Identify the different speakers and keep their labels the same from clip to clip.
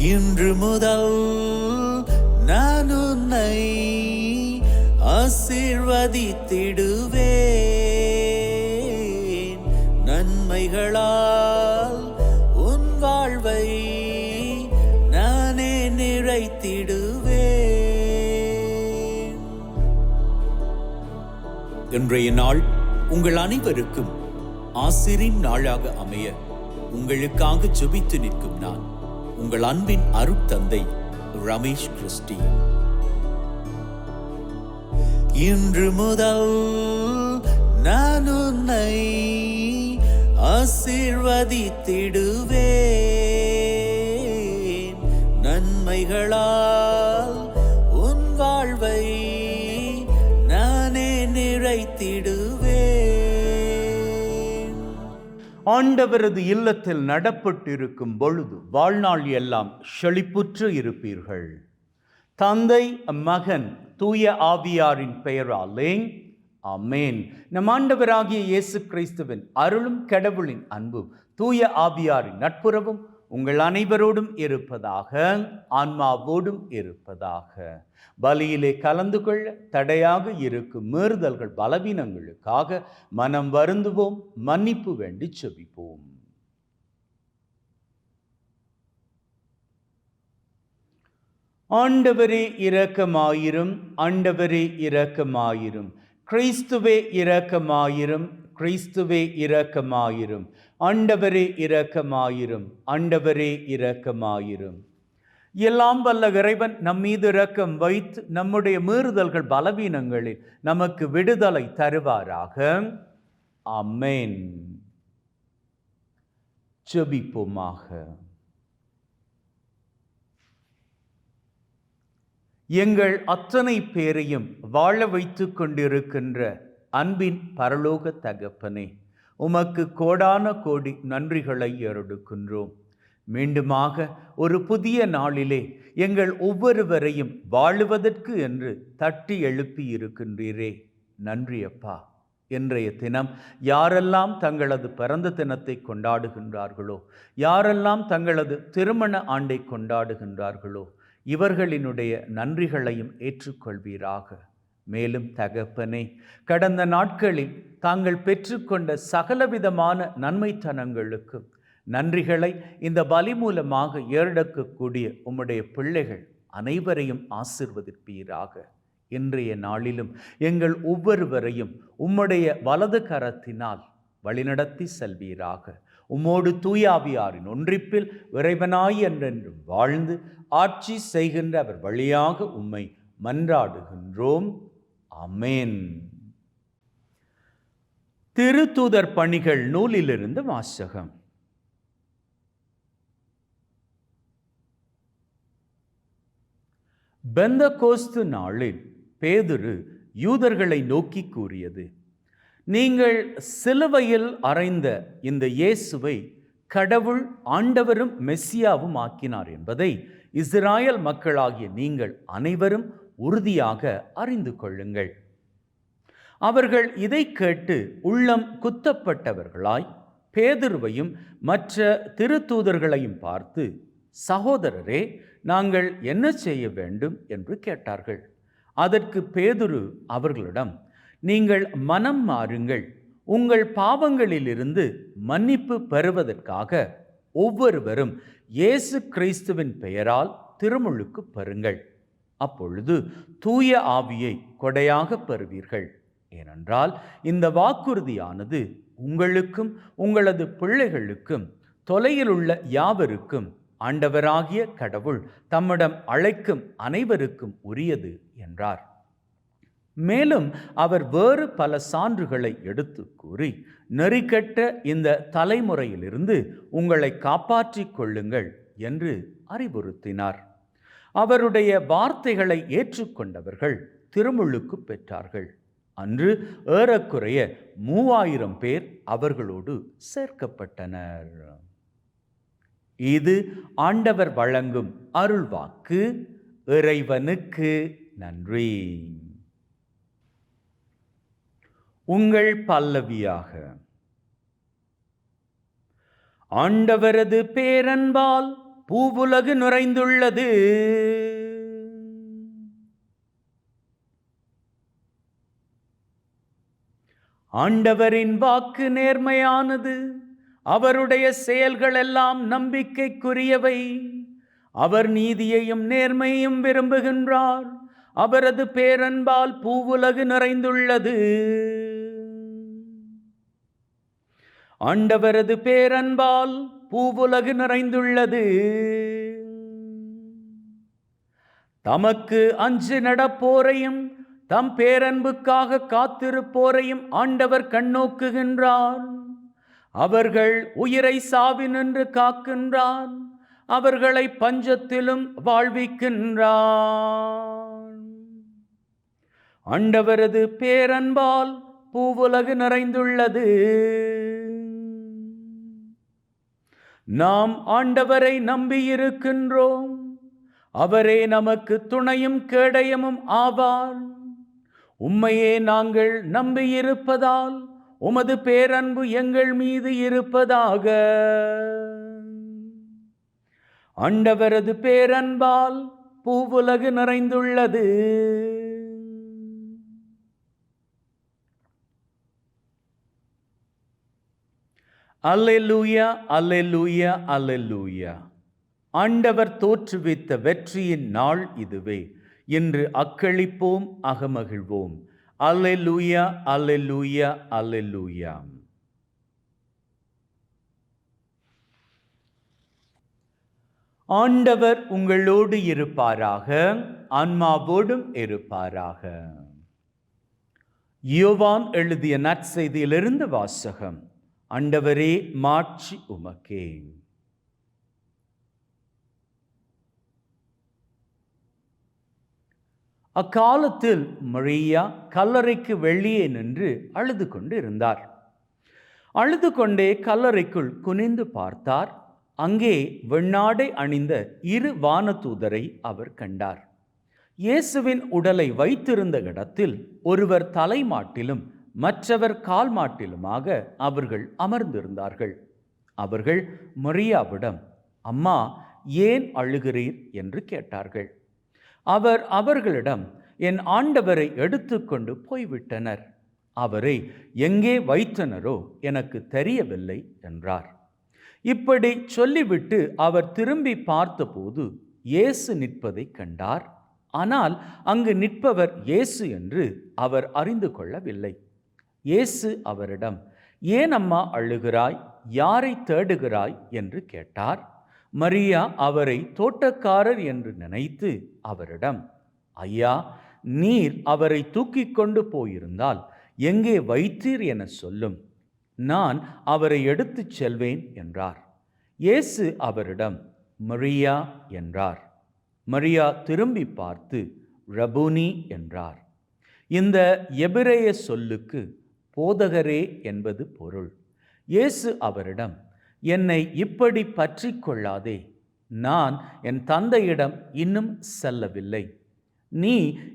Speaker 1: இன்று முதல் நான் உன்னை ஆசீர்வதித்திடுவேன். நன்மைகளால் உன் வாழ்வை நானே நிறைத்திடுவேன். இன்றைய நாள் உங்கள் அனைவருக்கும் ஆசிரின் நாளாக அமைய உங்களுக்காக ஜெபித்து நிற்கும் நான் உங்கள் அன்பின் அருட்தந்தை ரமேஷ் கிறிஸ்டி. இன்று முதல் நான் உன்னை ஆசீர்வதித்திடுவேன். நன்மைகளால் உன் வாழ்வை நானே நிறைத்திடுவேன்.
Speaker 2: ஆண்டவரது இல்லத்தில் நடப்பட்டிருக்கும் பொழுது வாழ்நாள் எல்லாம் செழிப்புற்று இருப்பீர்கள். தந்தை, மகன், தூய ஆவியாரின் பெயராலே ஆமென். நம் ஆண்டவராகிய இயேசு கிறிஸ்துவின் அருளும் கடவுளின் அன்பும் தூய ஆவியாரின் நட்புறவும் உங்கள் அனைவரோடும் இருப்பதாக, ஆன்மாவோடும் இருப்பதாக. பலியிலே கலந்து கொள்ள தடையாக இருக்கும் மீறுதல்கள், பலவீனங்களுக்காக மனம் வருந்துவோம், மன்னிப்பு வேண்டி செபிப்போம். ஆண்டவரே இரக்கமாயிரும், ஆண்டவரே இரக்கமாயிரும். கிறிஸ்துவே இரக்கமாயிரும், கிறிஸ்துவே இரக்கமாயிரும். ஆண்டவரே இரக்கமாயிரும், ஆண்டவரே இரக்கமாயிரும். எல்லாம் வல்ல இறைவன் நம்மீது இரக்கம் வைத்து நம்முடைய மீறுதல்கள், பலவீனங்களில் நமக்கு விடுதலை தருவாராக. ஆமென். ஜெபிப்போமாக. எங்கள் அத்தனை பேரையும் வாழ வைத்து கொண்டிருக்கின்ற அன்பின் பரலோக தகப்பனே, உமக்கு கோடான கோடி நன்றிகளை ஏறெடுக்கின்றோம். மீண்டுமாக ஒரு புதிய நாளிலே எங்கள் ஒவ்வொருவரையும் வாழுவதற்கு என்று தட்டி எழுப்பி இருக்கின்றீரே, நன்றி அப்பா. இன்றைய தினம் யாரெல்லாம் தங்களது பிறந்த தினத்தை கொண்டாடுகின்றார்களோ, யாரெல்லாம் தங்களது திருமண ஆண்டை கொண்டாடுகின்றார்களோ, இவர்களினுடைய நன்றிகளையும் ஏற்றுக்கொள்வீராக. மேலும் தகப்பனே, கடந்த நாட்களில் தாங்கள் பெற்றுக்கொண்ட சகலவிதமான நன்மைத்தனங்களுக்கும் நன்றிகளை இந்த பலி மூலமாக ஏறெடுக்கக்கூடிய உம்முடைய பிள்ளைகள் அனைவரையும் ஆசீர்வதிப்பீராக. இன்றைய நாளிலும் எங்கள் ஒவ்வொருவரையும் உம்முடைய வலது கரத்தினால் வழிநடத்தி செல்வீராக. உம்மோடு தூயாவியாரின் ஒன்றிப்பில் இறைவனாய் என்றென்றும் வாழ்ந்து ஆட்சி செய்கின்ற அவர் வழியாக உம்மை மன்றாடுகின்றோம். ஆமென். திருத்தூதர் பணிகள் நூலிலிருந்து வாசகம். பெந்தகோஸ்து நாளில் பேதுரு யூதர்களை நோக்கி கூறியது, நீங்கள் சிலுவையில் அறைந்த இந்த இயேசுவை கடவுள் ஆண்டவரும் மெஸ்ஸியாவும் ஆக்கினார் என்பதை இஸ்ராயல் மக்களாகிய நீங்கள் அனைவரும் உறுதியாக அறிந்து கொள்ளுங்கள். அவர்கள் இதை கேட்டு உள்ளம் குத்தப்பட்டவர்களாய் பேதுருவையும் மற்ற திருத்தூதர்களையும் பார்த்து, சகோதரரே, நாங்கள் என்ன செய்ய வேண்டும் என்று கேட்டார்கள். அதற்கு பேதுரு அவர்களிடம், நீங்கள் மனம் மாறுங்கள், உங்கள் பாவங்களிலிருந்து மன்னிப்பு பெறுவதற்காக ஒவ்வொருவரும் இயேசு கிறிஸ்துவின் பெயரால் திருமுழுக்கு பெறுங்கள். அப்பொழுது தூய ஆவியை கொடையாக பெறுவீர்கள். ஏனென்றால் இந்த வாக்குறுதியானது உங்களுக்கும் உங்களது பிள்ளைகளுக்கும் தொலையில் உள்ள யாவருக்கும் ஆண்டவராகிய கடவுள் தம்மிடம் அழைக்கும் அனைவருக்கும் உரியது என்றார். மேலும் அவர் வேறு பல சான்றுகளை எடுத்து கூறி, நெறிகெட்ட இந்த தலைமுறையிலிருந்து உங்களை காப்பாற்றிக் கொள்ளுங்கள் என்று அறிவுறுத்தினார். அவருடைய வார்த்தைகளை ஏற்றுக்கொண்டவர்கள் திருமுழுக்கு பெற்றார்கள். அன்று ஏறக்குறைய 3000 பேர் அவர்களோடு சேர்க்கப்பட்டனர். இது ஆண்டவர் வழங்கும் அருள்வாக்கு. இறைவனுக்கு நன்றி. உங்கள் பல்லவியாக. ஆண்டவரது பேரன்பால் பூவுலகு நிறைந்துள்ளது. ஆண்டவரின் வாக்கு நேர்மையானது, அவருடைய செயல்கள் எல்லாம் நம்பிக்கைக்குரியவை. அவர் நீதியையும் நேர்மையும் விரும்புகின்றார். அவரது பேரன்பால் பூவுலகு நிறைந்துள்ளது. ஆண்டவரது பேரன்பால் பூவுலகு நிறைந்துள்ளது. தமக்கு அஞ்சு நடப்போரையும் தம் பேரன்புக்காக காத்திருப்போரையும் ஆண்டவர் கண்ணோக்குகின்றார். அவர்கள் உயிரை சாவினின்று காக்கின்றார். அவர்களை பஞ்சத்திலும் வாழ்விக்கின்றார். ஆண்டவரது பேரன்பால் பூவுலகு நிறைந்துள்ளது. நாம் ஆண்டவரை நம்பியிருக்கின்றோம். அவரே நமக்கு துணையும் கேடயமும் ஆவார். உம்மையே நாங்கள் நம்பியிருப்பதால் உமது பேரன்பு எங்கள் மீது இருப்பதாக. ஆண்டவரது பேரன்பால் பூவுலகு நிறைந்துள்ளது. அல்லேலூயா, அல்லேலூயா, அல்லேலூயா. ஆண்டவர் தோற்றுவித்த வெற்றியின் நாள் இதுவே. இன்று அக்களிப்போம், அகமகிழ்வோம். அல்லேலூயா, அல்லேலூயா, அல்லேலூயா. ஆண்டவர் உங்களோடு இருப்பாராக, ஆன்மாவோடும் இருப்பாராக. யோவான் எழுதிய நற்செய்தியிலிருந்து வாசகம். ஆண்டவரே, மாட்சி உமக்கே. அக்காலத்தில் மரியா கல்லறைக்கு வெளியே நின்று அழுது கொண்டு இருந்தார். அழுது கொண்டே கல்லறைக்குள் குனிந்து பார்த்தார். அங்கே வெண்ணாடை அணிந்த 2 வானதூதரை அவர் கண்டார். இயேசுவின் உடலை வைத்திருந்த இடத்தில் ஒருவர் தலைமாட்டிலும் மற்றவர் கால் மாட்டிலுமாக அவர்கள் அமர்ந்திருந்தார்கள். அவர்கள் மரியாவிடம், அம்மா, ஏன் அழுகிறீர் என்று கேட்டார்கள். அவர் அவர்களிடம், என் ஆண்டவரை எடுத்துக்கொண்டு போய்விட்டனர். அவரை எங்கே வைத்தனரோ எனக்கு தெரியவில்லை என்றார். இப்படி சொல்லிவிட்டு அவர் திரும்பி பார்த்தபோது இயேசு நிற்பதை கண்டார். ஆனால் அங்கு நிற்பவர் இயேசு என்று அவர் அறிந்து கொள்ளவில்லை. இயேசு அவரிடம், ஏன் அம்மா அழுகிறாய்? யாரை தேடுகிறாய் என்று கேட்டார். மரியா அவரை தோட்டக்காரர் என்று நினைத்து அவரிடம், ஐயா, நீர் அவரை தூக்கி கொண்டு போயிருந்தால் எங்கே வைத்தீர் என சொல்லும், நான் அவரை எடுத்துச் செல்வேன் என்றார். இயேசு அவரிடம், மரியா என்றார். மரியா திரும்பி பார்த்து ரபூனி என்றார். இந்த எபிரேய சொல்லுக்கு போதகரே என்பது பொருள். இயேசு அவரிடம், என்னை இப்படி பற்றி கொள்ளாதே. நான் என் தந்தையிடம் இன்னும் செல்லவில்லை. நீ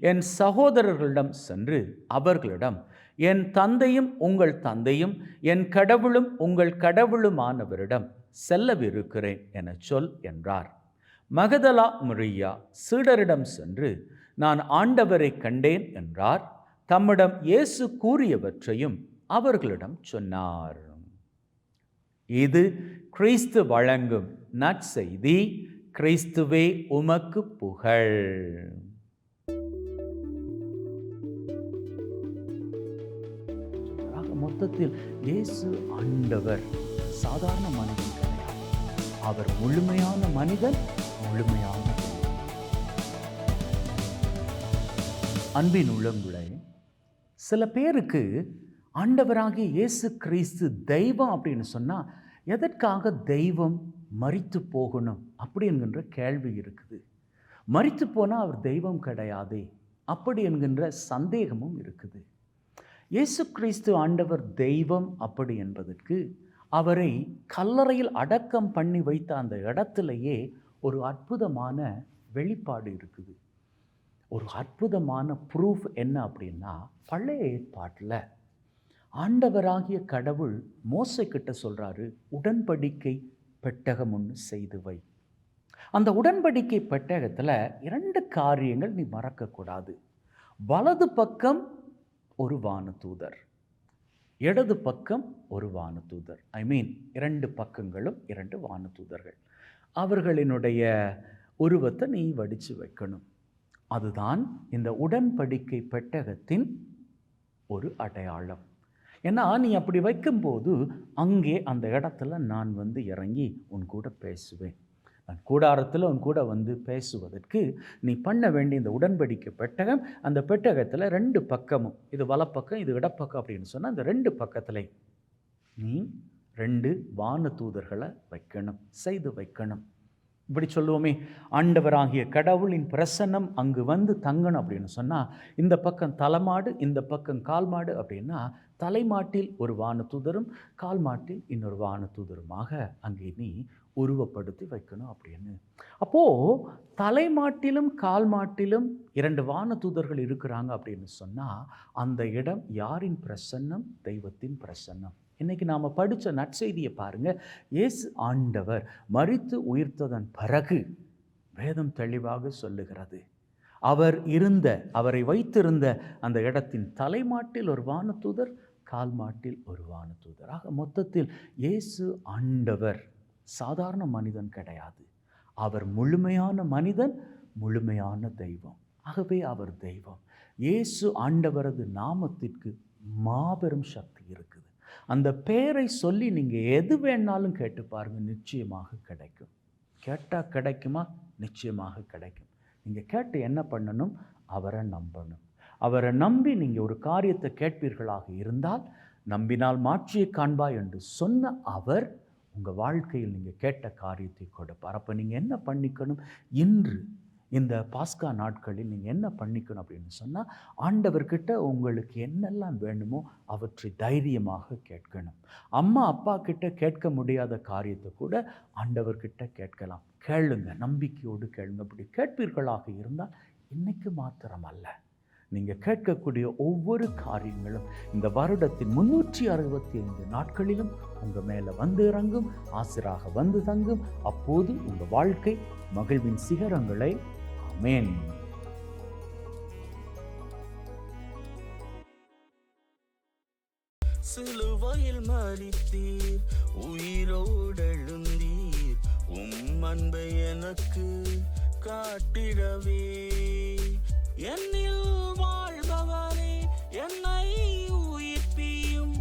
Speaker 2: என் சகோதரர்களிடம் சென்று அவர்களிடம், என் தந்தையும் உங்கள் தந்தையும் என் கடவுளும் உங்கள் கடவுளுமானவரிடம் செல்லவிருக்கிறேன் என சொல் என்றார். மகதலா மரியா சீடரிடம் சென்று, நான் ஆண்டவரை கண்டேன் என்றார். தம்மிடம் இயேசு கூறியவற்றையும் அவர்களிடம் சொன்னார். இது கிறிஸ்து வழங்கும் நற்செய்தி. கிறிஸ்துவே உமக்கு புகழ். மொத்தத்தில் இயேசு ஆண்டவர் சாதாரண மனிதன் கிடையாது. அவர் முழுமையான மனிதன், முழுமையான அன்பின் உள்ளங்களே, சில பேருக்கு ஆண்டவராகிய இயேசு கிறிஸ்து தெய்வம் அப்படின்னு சொன்னால், எதற்காக தெய்வம் மரித்து போகணும் அப்படி என்கின்ற கேள்வி இருக்குது. மரித்து போனால் அவர் தெய்வம் கிடையாதே அப்படி என்கின்ற சந்தேகமும் இருக்குது. இயேசு கிறிஸ்து ஆண்டவர் தெய்வம் அப்படி என்பதற்கு அவரை கல்லறையில் அடக்கம் பண்ணி வைத்த அந்த இடத்திலேயே ஒரு அற்புதமான வெளிப்பாடு இருக்குது. ஒரு அற்புதமான ப்ரூஃப் என்ன அப்படின்னா, பழைய ஏற்பாட்டில் ஆண்டவராகிய கடவுள் மோசே கிட்ட சொல்கிறாரு, உடன்படிக்கை பெட்டகம் ஒன்று செய்து வை. அந்த உடன்படிக்கை பெட்டகத்தில் 2 காரியங்கள் நீ மறக்கக்கூடாது. வலது பக்கம் ஒரு வானதூதர், இடது பக்கம் ஒரு வானதூதர். ஐ மீன் 2 பக்கங்களும் 2 வானதூதர்கள். அவர்களினுடைய உருவத்தை நீ வடித்து வைக்கணும். அதுதான் இந்த உடன்படிக்கை பெட்டகத்தின் ஒரு அடையாளம். ஏன்னா நீ அப்படி வைக்கும்போது அங்கே அந்த இடத்துல நான் வந்து இறங்கி உன் கூட பேசுவேன். நான் கூடாரத்தில் உன் கூட வந்து பேசுவதற்கு நீ பண்ண வேண்டிய இந்த உடன்படிக்கை பெட்டகம், அந்த பெட்டகத்தில் 2 பக்கமும், இது வலப்பக்கம் இது இடப்பக்கம் அப்படின்னு சொன்னால் அந்த 2 பக்கத்தில் நீ 2 வானதூதர்களை வைக்கணும், செய்து வைக்கணும். இப்படி சொல்லுவோமே, ஆண்டவராகிய கடவுளின் பிரசன்னம் அங்கு வந்து தங்கணும் அப்படின்னு சொன்னால், இந்த பக்கம் தலைமாடு இந்த பக்கம் கால்மாடு அப்படின்னா, தலைமாட்டில் ஒரு வானதூதரும் கால்மாட்டில் இன்னொரு வானதூதருமாக அங்கே நீ உருவப்படுத்தி வைக்கணும் அப்படின்னு. அப்போது தலைமாட்டிலும் கால்மாட்டிலும் 2 வானதூதர்கள் இருக்கிறாங்க அப்படின்னு சொன்னால், அந்த இடம் யாரின் பிரசன்னம்? தெய்வத்தின் பிரசன்னம். இன்றைக்கி நாம் படித்த நற்செய்தியை பாருங்கள். இயேசு ஆண்டவர் மரித்து உயிர்த்ததன் பிறகு வேதம் தெளிவாக சொல்லுகிறது, அவரை வைத்திருந்த அந்த இடத்தின் தலைமாட்டில் ஒரு வானதூதர், கால்மாட்டில் ஒரு வானதூதர். ஆக மொத்தத்தில் இயேசு ஆண்டவர் சாதாரண மனிதன் கிடையாது. அவர் முழுமையான மனிதன், முழுமையான தெய்வம். ஆகவே அவர் தெய்வம். இயேசு ஆண்டவரது நாமத்திற்கு மாபெரும் சக்தி இருக்குது. அந்த பெயரை சொல்லி நீங்கள் எது வேணாலும் கேட்டு பாருங்கள், நிச்சயமாக கிடைக்கும். கேட்டால் கிடைக்குமா? நிச்சயமாக கிடைக்கும். நீங்கள் கேட்டு என்ன பண்ணணும்? அவரை நம்பணும். அவரை நம்பி நீங்கள் ஒரு காரியத்தை கேட்பீர்களாக இருந்தால், நம்பினால் மாட்சியை காண்பாய் என்று சொன்ன அவர் உங்கள் வாழ்க்கையில் நீங்கள் கேட்ட காரியத்தை கொடுப்பார். அப்போ நீங்கள் என்ன பண்ணிக்கணும்? இன்று இந்த பாஸ்கா நாட்களில் நீங்கள் என்ன பண்ணிக்கணும் அப்படின்னு சொன்னால், ஆண்டவர்கிட்ட உங்களுக்கு என்னெல்லாம் வேணுமோ அவற்றை தைரியமாக கேட்கணும். அம்மா அப்பா கிட்ட கேட்க முடியாத காரியத்தை கூட ஆண்டவர்கிட்ட கேட்கலாம். கேளுங்க, நம்பிக்கையோடு கேளுங்க. அப்படி கேட்பீர்களாக இருந்தால் இன்னைக்கு மாத்திரம் அல்ல, நீங்கள் கேட்கக்கூடிய ஒவ்வொரு காரியங்களும் இந்த வருடத்தின் 365 நாட்களிலும் உங்கள் மேலே வந்து இறங்கும், ஆசிராக வந்து தங்கும். அப்போது உங்கள் வாழ்க்கை மகிழ்வின் சிகரங்களை ஆமென்.
Speaker 3: சிலுவையில் மரித்தீர், உயிரோடெழுந்தீர், அன்பை எனக்கு காட்டிடவே. என்னில் வாழ்பவரே, என்னை உயிர்ப்பியும்.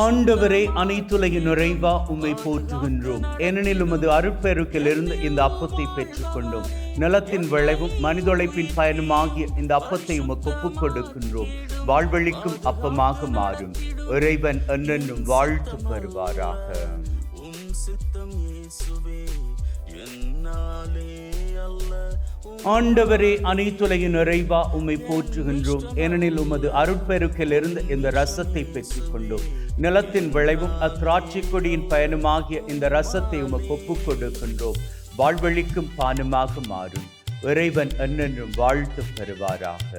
Speaker 4: ஆண்டவரே, அனைத்துலகின் நிறைவா உம்மை போற்றுகின்றோம். ஏனெனில் உமது அருட்பெருக்கிலிருந்து இந்த அப்பத்தை பெற்றுக்கொண்டோம். நிலத்தின் விளைவும் மனிதொழைப்பின் பயனுமாகிய இந்த அப்பத்தை உமக்கு ஒப்புக் கொடுக்கின்றோம். வாழ்வழிக்கும் அப்பமாக மாறும். இறைவன் என்றென்றும் வாழ்த்து பெறுவாராக.
Speaker 3: உம் சித்தம் இயேசுவே, என்னாலே அல்ல.
Speaker 4: ஆண்டவரே, அனைத்துலகின் நிறைவா உம்மை போற்றுகின்றோம். ஏனெனில் உமது அருட்பெருக்கிலிருந்து இந்த ரசத்தை பெற்றுக்கொண்டோம். நிலத்தின் விளைவும் அத்திராட்சை கொடியின் பயனுமாகிய இந்த ரசத்தை உமக்கு ஒப்புக் கொடுக்கின்றோம். வாழ்வழிக்கும் பானமாக மாறும். இறைவன் என்றென்றும் வாழ்த்து பெறுவாராக.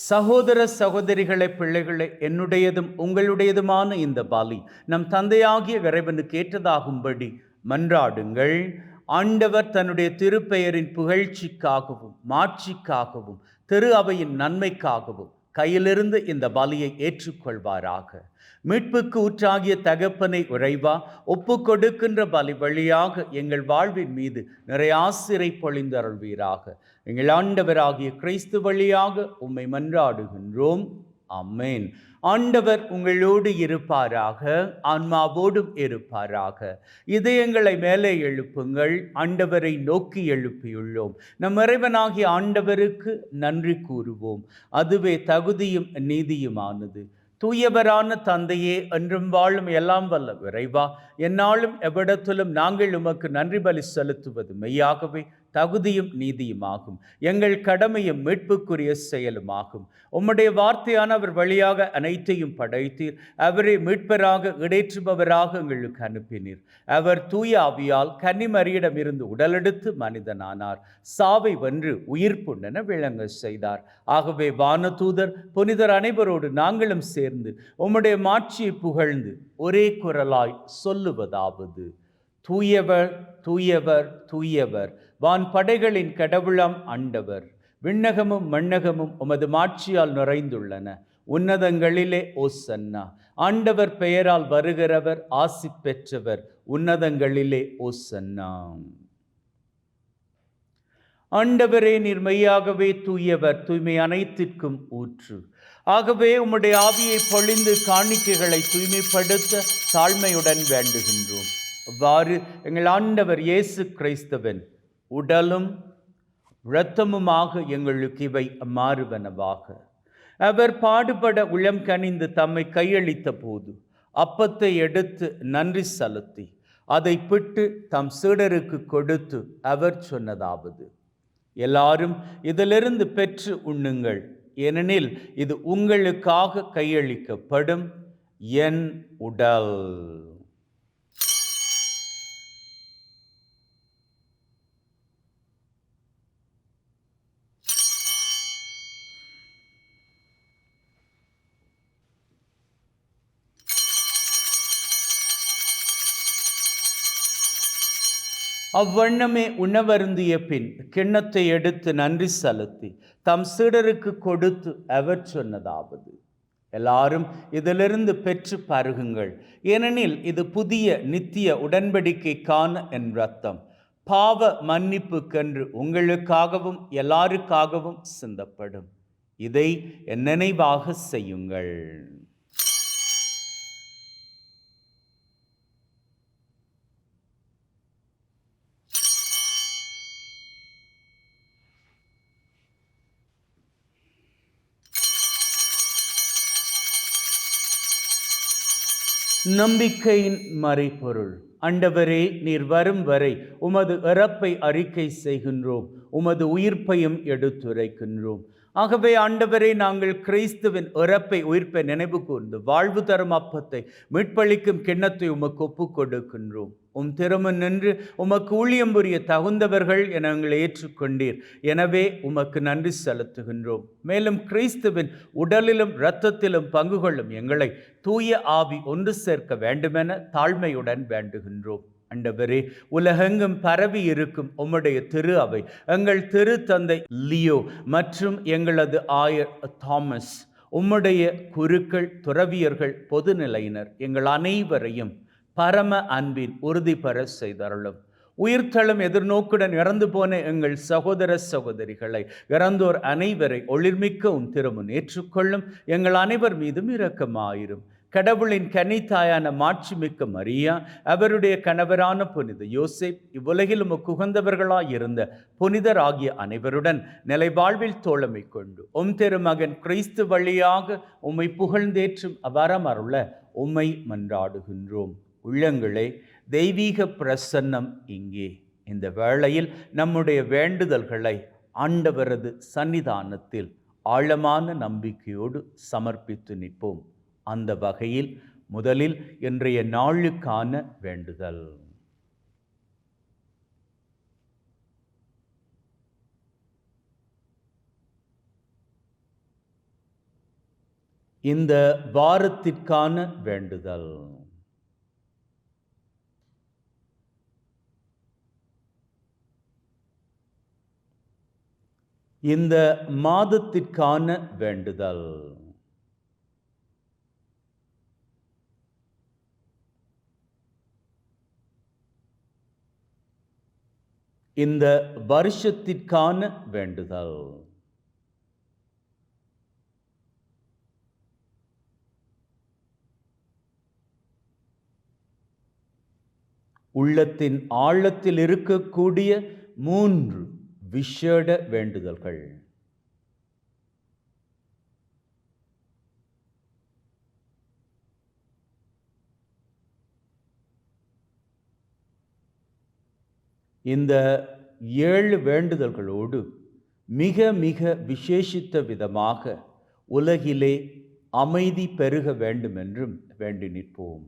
Speaker 4: சகோதர சகோதரிகளே, பிள்ளைகளே, என்னுடையதும் உங்களுடையதுமான இந்த பலி நம் தந்தையாகிய இறைவனுக்கு ஏற்றதாகும்படி மன்றாடுங்கள். ஆண்டவர் தன்னுடைய திருப்பெயரின் புகழ்ச்சிக்காகவும் மாட்சிக்காகவும் திரு அவையின் நன்மைக்காகவும் கையிலிருந்து இந்த பலியை ஏற்றுக்கொள்வாராக. மீட்புக்கு ஊற்றாகிய தகப்பனை இறைவா, ஒப்பு கொடுக்கின்ற பலி வழியாக எங்கள் வாழ்வின் மீது நிறைய ஆசிரை பொழிந்தருள்வீராக. எங்கள் ஆண்டவராகிய கிறிஸ்து வழியாக உம்மை மன்றாடுகின்றோம். ஆமென். ஆண்டவர் உங்களோடு இருப்பாராக, ஆன்மாவோடும் இருப்பாராக. இதயங்களை மேலே எழுப்புங்கள், ஆண்டவரை நோக்கி எழுப்பியுள்ளோம். நம் இறைவனாகிய ஆண்டவருக்கு நன்றி கூறுவோம். அதுவே தகுதியும் நீதியுமானது. தூயவரான தந்தையே, என்றும் வாழும் எல்லாம் வல்ல இறைவா, எந்நாளும் எவ்விடத்திலும் நாங்கள் உமக்கு நன்றி பலி செலுத்துவது மெய்யாகவே தகுதியும் நீதியுமாகும். எங்கள் கடமையும் மீட்புக்குரிய செயலுமாகும். உம்முடைய வார்த்தையான அவர் வழியாக அனைத்தையும் படைத்தீர். அவரை மீட்பராக இடேற்றுபவராக எங்களுக்கு அனுப்பினீர். அவர் தூய ஆவியால் கன்னிமரியிடமிருந்து உடலெடுத்து மனிதனானார். சாவை வென்று உயிர்ப்புண்டென விளங்க செய்தார். ஆகவே வானதூதர் புனிதர் அனைவரோடு நாங்களும் சேர்ந்து உம்முடைய மாட்சியை புகழ்ந்து ஒரே குரலாய் சொல்லுவதாவது: தூயவர், தூயவர், தூயவர், வான் படைகளின் கடவுளாம் ஆண்டவர். விண்ணகமும் மண்ணகமும் உமது மாட்சியால் நிறைந்துள்ளன. உன்னதங்களிலே ஓசன்னா. ஆண்டவர் பெயரால் வருகிறவர் ஆசி பெற்றவர். உன்னதங்களிலே ஓசன்னா. ஆண்டவரே, நீர் மெய்யாகவே தூயவர், தூய்மை அனைத்திற்கும் ஊற்று. ஆகவே உம்முடைய ஆவியை பொழிந்து காணிக்கைகளை தூய்மைப்படுத்த தாழ்மையுடன் வேண்டுகின்றோம். அவ்வாறு எங்கள் ஆண்டவர் இயேசு கிறிஸ்துவின் உடலும் இரத்தமுமாக எங்களுக்கு இவை மாறுவனவாக. அவர் பாடுபட உளம் கனிந்து தம்மை கையளித்த போது அப்பத்தை எடுத்து நன்றி செலுத்தி அதை பிட்டு தம் சீடருக்கு கொடுத்து அவர் சொன்னதாவது: எல்லாரும் இதிலிருந்து பெற்று உண்ணுங்கள், ஏனெனில் இது உங்களுக்காக கையளிக்கப்படும் என் உடல். அவ்வண்ணமே உணவருந்திய பின் கிண்ணத்தை எடுத்து நன்றி செலுத்தி தம் சீடருக்கு கொடுத்து அவர் சொன்னதாவது: எல்லாரும் இதிலிருந்து பெற்று பருகுங்கள், ஏனெனில் இது புதிய நித்திய உடன்படிக்கைக்கான என் இரத்தம், பாவ மன்னிப்புக்கென்று உங்களுக்காகவும் எல்லாருக்காகவும் சிந்தப்படும். இதை என் நினைவாக செய்யுங்கள். நம்பிக்கையின் மறைபொருள். ஆண்டவரே, நீர் வரும் வரை உமது இறப்பை அறிக்கை செய்கின்றோம், உமது உயிர்ப்பையும் எடுத்துரைக்கின்றோம். ஆகவே ஆண்டவரே, நாங்கள் கிறிஸ்துவின் இறப்பை உயிர்ப்பை நினைவு கூர்ந்து வாழ்வு தரும் அப்பத்தை மீட்பளிக்கும் கிண்ணத்தை உமக்கு ஒப்புக் கொடுக்கின்றோம். திருமுன் நின்று உமக்கு ஊழியம் புரிய தகுந்தவர்கள் என எங்களை ஏற்றுக்கொண்டீர். எனவே உமக்கு நன்றி செலுத்துகின்றோம். மேலும் கிறிஸ்துவின் உடலிலும் இரத்தத்திலும் பங்கு கொள்ளும் எங்களை தூய ஆவி ஒன்று சேர்க்க வேண்டுமென தாழ்மையுடன் வேண்டுகின்றோம். ஆண்டவரே, உலகெங்கும் பரவி இருக்கும் உம்முடைய திரு அவை, எங்கள் திரு தந்தை லியோ மற்றும் எங்களது ஆயர் தாமஸ், உம்முடைய குருக்கள், துறவியர்கள், பொதுநிலையினர் எங்கள் அனைவரையும் பரம அன்பின் உறுதி பெற செய்தருளும். உயிர்த்தலும் எதிர்நோக்குடன் இறந்து போன எங்கள் சகோதர சகோதரிகளை, இறந்தோர் அனைவரை ஒளிர்மிக்க திருமுன் ஏற்றுக்கொள்ளும். எங்கள் அனைவர் மீதும் இரக்கமாயிரும். கடவுளின் கன்னித்தாயான மாட்சிமிக்க மரியா, அவருடைய கணவரான புனித யோசேப், இவ்வுலகிலும் குகந்தவர்களாயிருந்த புனிதர் ஆகிய அனைவருடன் நிலை வாழ்வில் தோழமை கொண்டு திருமகன் கிறிஸ்து வழியாக உம்மை புகழ்ந்தேற்றும் அவரம் அருள உம்மை மன்றாடுகின்றோம். உள்ளங்களே, தெய்வீக பிரசன்னம் இங்கே. இந்த வேளையில் நம்முடைய வேண்டுதல்களை ஆண்டவரது சன்னிதானத்தில் ஆழமான நம்பிக்கையோடு சமர்ப்பித்து நிற்போம். அந்த வகையில் முதலில் இன்றைய நாளுக்கான வேண்டுதல். இந்த வாரத்திற்கான வேண்டுதல். இந்த மாதத்திற்கான வேண்டுதல். இந்த வருஷத்திற்கான வேண்டுதல். உள்ளத்தின் ஆழத்தில் இருக்கக்கூடிய 3 விசேட வேண்டுதல்கள். இந்த 7 வேண்டுதல்களோடு மிக மிக விசேஷித்த விதமாக உலகிலே அமைதி பெருக வேண்டும் என்றும் வேண்டி நிற்போம்.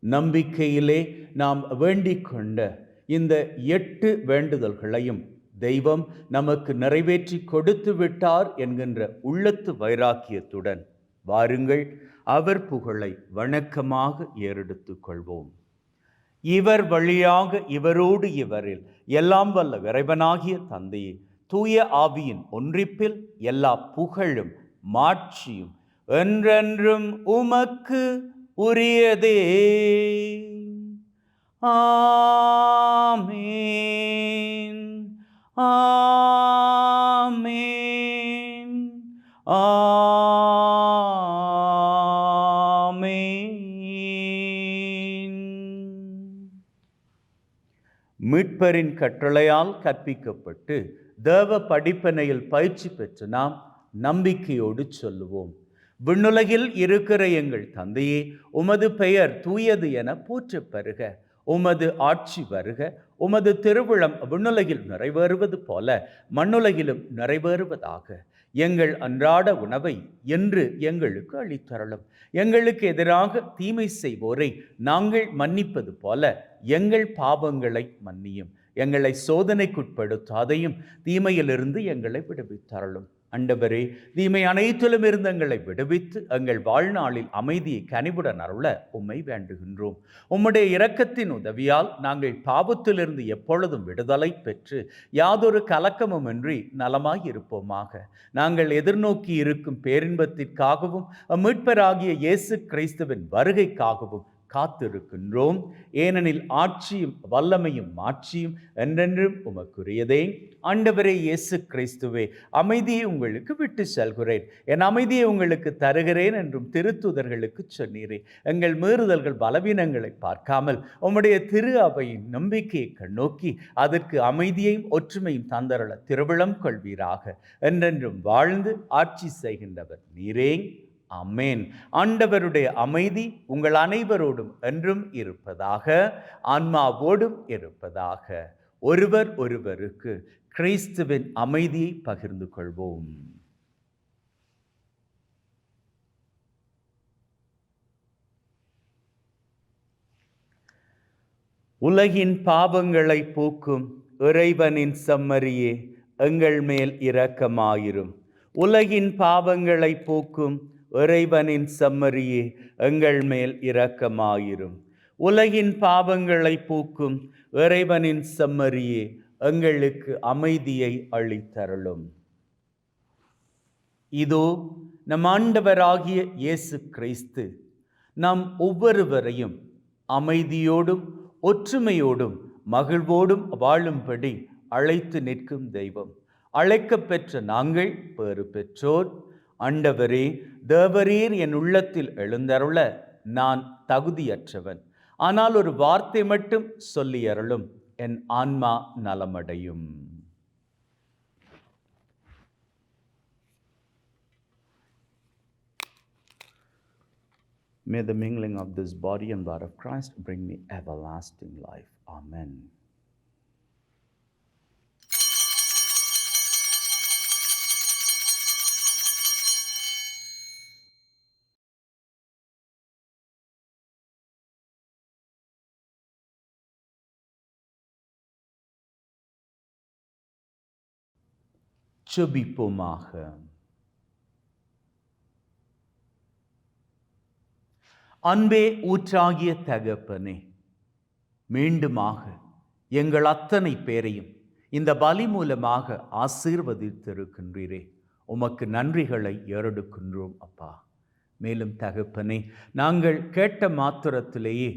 Speaker 4: நம்பிக்கையிலே நாம் வேண்டிக் கொண்ட இந்த 8 வேண்டுதல்களையும் தெய்வம் நமக்கு நிறைவேற்றி கொடுத்து விட்டார் என்கின்ற உள்ளத்து வைராக்கியத்துடன் வாருங்கள் அவர் புகழை வணக்கமாக ஏறெடுத்துக் கொள்வோம். இவர் வழியாக இவரோடு இவரில் எல்லாம் வல்ல இறைவனாகிய தந்தையே, தூய ஆவியின் ஒன்றிப்பில் எல்லா புகழும் மாட்சியும் என்றென்றும் உமக்கு உரியதே. ஆமீன், ஆமீன், ஆமீன். மீட்பரின் கட்டளையால் கற்பிக்கப்பட்டு தேவ படிப்பனையில் பயிற்சி பெற்று நாம் நம்பிக்கையோடு சொல்லுவோம். விண்ணுலகில் இருக்கிற எங்கள் தந்தையே, உமது பெயர் தூயது என போற்றப் பெறுக. உமது ஆட்சி வருக. உமது திருவுளம் விண்ணுலகில் நிறைவேறுவது போல மண்ணுலகிலும் நிறைவேறுவதாக. எங்கள் அன்றாட உணவை என்று எங்களுக்கு அளித்தருளும். எங்களுக்கு எதிராக தீமை செய்வோரை நாங்கள் மன்னிப்பது போல எங்கள் பாவங்களை மன்னியும். எங்களை சோதனைக்குட்படுத்தாதையும் தீமையிலிருந்து எங்களை விடுவித்தருளும். ஆண்டவரே, தீமை அனைத்திலும் இருந்து எங்களை விடுவித்து எங்கள் வாழ்நாளில் அமைதியை கனிவுடன் அருள உம்மை வேண்டுகின்றோம். உம்முடைய இரக்கத்தின் உதவியால் நாங்கள் பாவத்திலிருந்து எப்பொழுதும் விடுதலை பெற்று யாதொரு கலக்கமுமின்றி நலமாய் இருப்போமாக. நாங்கள் எதிர்நோக்கி இருக்கும் பேரின்பத்திற்காகவும் மீட்பராகிய இயேசு கிறிஸ்துவின் வருகைக்காகவும் காத்திருக்கின்றோம். ஏனெனில் ஆட்சியும் வல்லமையும் மாட்சியும் என்றென்றும் உமக்குரியதே. ஆண்டவரே இயேசு கிறிஸ்துவே, அமைதியை உங்களுக்கு விட்டு செல்கிறேன், என் அமைதியை உங்களுக்கு தருகிறேன் என்றும் திருத்தூதர்களுக்கு சொன்னீரே. எங்கள் மீறுதல்கள் பலவீனங்களை பார்க்காமல் உம்முடைய திரு அவையின் நம்பிக்கையை கண்ணோக்கி அதற்கு அமைதியையும் ஒற்றுமையும் தந்தருள திருவிழம் கொள்வீராக. என்றென்றும் வாழ்ந்து ஆட்சி செய்கின்றவர் நீரே. ஆமென். ஆண்டவருடைய அமைதி உங்கள் அனைவரோடும் என்றும் இருப்பதாக, ஆன்மாவோடும் இருப்பதாக. ஒருவர் ஒருவருக்கு கிறிஸ்துவின் அமைதியை பகிர்ந்து கொள்வோம். உலகின் பாவங்களை போக்கும் இறைவனின் செம்மறியே, எங்கள் மேல் இரக்கமாயிரும். உலகின் பாவங்களை போக்கும் இறைவனின் செம்மறியே, எங்கள் மேல் இரக்கமாயிரும். உலகின் பாவங்களை போக்கும் இறைவனின் செம்மறியே, எங்களுக்கு அமைதியை அளித்தருளும். இதோ நம் ஆண்டவராகிய இயேசு கிறிஸ்து நம் ஒவ்வொருவரையும் அமைதியோடும் ஒற்றுமையோடும் மகிழ்வோடும் வாழும்படி அழைத்து நிற்கும் தெய்வம். அழைக்கப்பெற்ற நாங்கள் பேறு பெற்றோர். ஆண்டவரே, தேவரீர் என் உள்ளத்தில் எழுந்தருள நான் தகுதியற்றவன். ஆனால் ஒரு வார்த்தை மட்டும் சொல்லி அருளும், என் ஆன்மா நலமடையும். May the mingling of this body and blood of Christ bring me everlasting life. Amen. செபிப்போமாக. அன்பே ஊற்றாகிய தகப்பனே, மீண்டுமாக எங்கள் அத்தனை பேரையும் இந்த பலி மூலமாக ஆசீர்வதித்திருக்கின்றீரே. உமக்கு நன்றிகளை ஏறெடுக்கின்றோம் அப்பா. மேலும் தகப்பனே, நாங்கள் கேட்ட மாத்திரத்திலேயே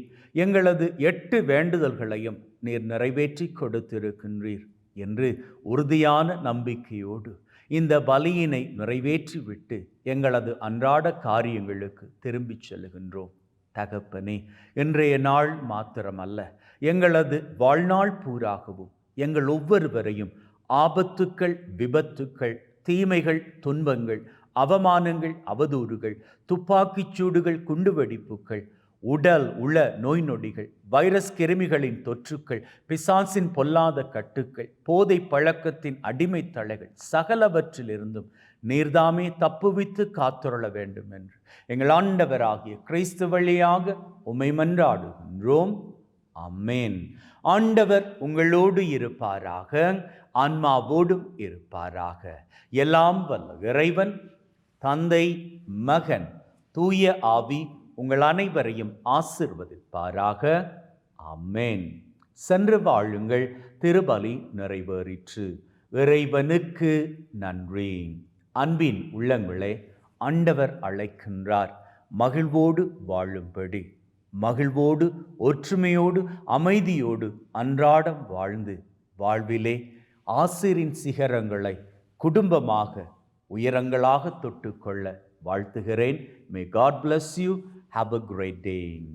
Speaker 4: எங்களது 8 வேண்டுதல்களையும் நீர் நிறைவேற்றி கொடுத்திருக்கின்றீர் என்று உறுதியான நம்பிக்கையோடு இந்த பலியினை நிறைவேற்றிவிட்டு எங்களது அன்றாட காரியங்களுக்கு திரும்பிச் செல்கின்றோம். தகப்பனே, இன்றைய நாள் மாத்திரமல்ல, எங்களது வாழ்நாள் பூராகவும் எங்கள் ஒவ்வொருவரையும் ஆபத்துக்கள், விபத்துக்கள், தீமைகள், துன்பங்கள் அவமானங்கள், அவதூறுகள், துப்பாக்கிச் சூடுகள், குண்டுவெடிப்புகள், உடல் உள நோய் நொடிகள், வைரஸ் கிருமிகளின் தொற்றுக்கள், பிசாசின் பொல்லாத கட்டுக்கள், போதை பழக்கத்தின் அடிமை தலைகள் சகலவற்றிலிருந்தும் நீர்தாமே தப்புவித்து காத்துருள வேண்டும் என்று எங்கள் ஆண்டவராகிய கிறிஸ்து வழியாக உம்மை மன்றாடுகின்றோம். ஆமென். ஆண்டவர் உங்களோடு இருப்பாராக, ஆன்மாவோடும் இருப்பாராக. எல்லாம் வல்ல இறைவன் தந்தை, மகன், தூய ஆவி உங்கள் அனைவரையும் ஆசிர்வதிப்பாராக. ஆமென். சென்று வாழுங்கள். திருபலி நிறைவேறிற்று. இறைவனுக்கு நன்றி. அன்பின் உள்ளங்களே, ஆண்டவர் அழைக்கின்றார் மகிழ்வோடு வாழும்படி. மகிழ்வோடு, ஒற்றுமையோடு, அமைதியோடு அன்றாடம் வாழ்ந்து வாழ்விலே ஆசீரின் சிகரங்களை குடும்பமாக உயரங்களாக தொட்டுக்கொள்ள வாழ்த்துகிறேன். May God bless you. Have a great day.